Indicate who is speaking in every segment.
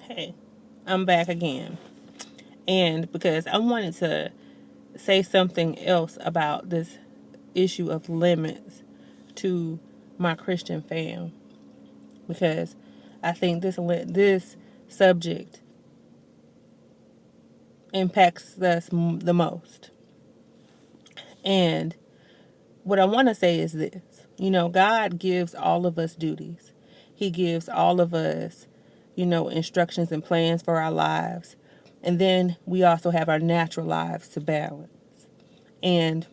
Speaker 1: Hey, I'm back again. And because I wanted to say something else about this issue of limits to my Christian fam, because I think this subject impacts us the most. And what I want to say is this. God gives all of us duties. He gives all of us, instructions and plans for our lives. And then we also have our natural lives to balance. And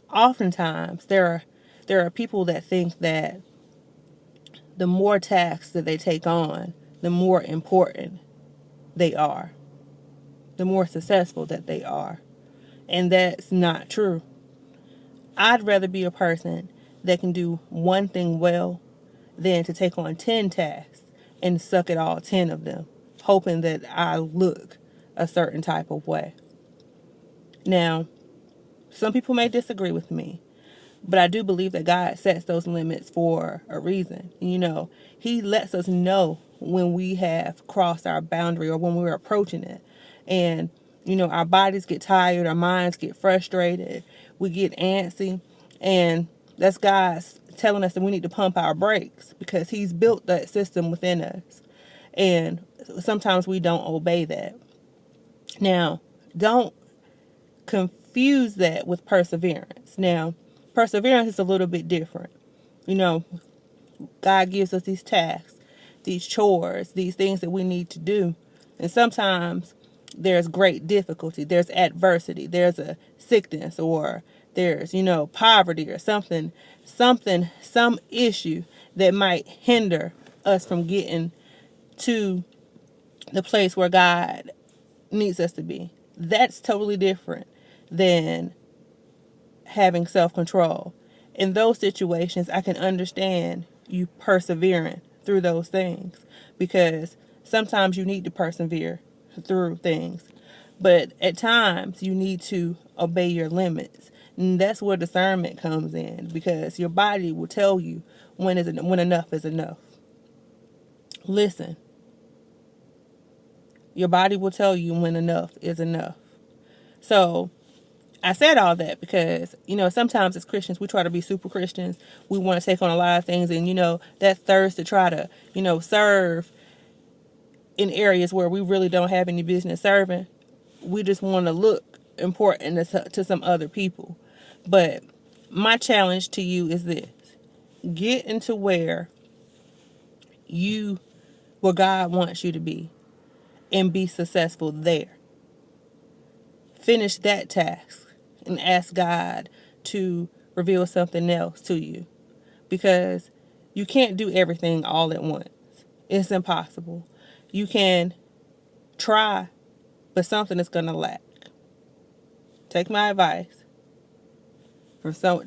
Speaker 1: oftentimes there are people that think that the more tasks that they take on, the more important they are, the more successful that they are. And that's not true. I'd rather be a person that can do one thing well than to take on 10 tasks and suck at all 10 of them, hoping that I look a certain type of way. Now, some people may disagree with me, but I do believe that God sets those limits for a reason. He lets us know when we have crossed our boundary or when we're approaching it. And, our bodies get tired, our minds get frustrated, we get antsy. And that's God telling us that we need to pump our brakes because He's built that system within us. And sometimes we don't obey that. Now, don't confuse that with perseverance. Now, perseverance is a little bit different. You know, God gives us these tasks, these chores, these things that we need to do. And sometimes there's great difficulty, there's adversity, there's a sickness, or there's, poverty or some issue that might hinder us from getting to the place where God needs us to be. That's totally different than having self-control. In those situations, I can understand you persevering through those things because sometimes you need to persevere through things. But at times, you need to obey your limits. And that's where discernment comes in because your body will tell you when enough is enough. Listen, your body will tell you when enough is enough. So I said all that because, sometimes as Christians, we try to be super Christians. We want to take on a lot of things. And, that thirst to try to, serve in areas where we really don't have any business serving. We just want to look important to some other people. But my challenge to you is this. Get into where God wants you to be and be successful there. Finish that task and ask God to reveal something else to you because you can't do everything all at once. It's impossible. You can try, but something is going to lack. Take my advice.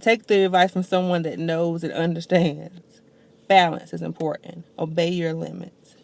Speaker 1: Take the advice from someone that knows and understands. Balance is important. Obey your limits.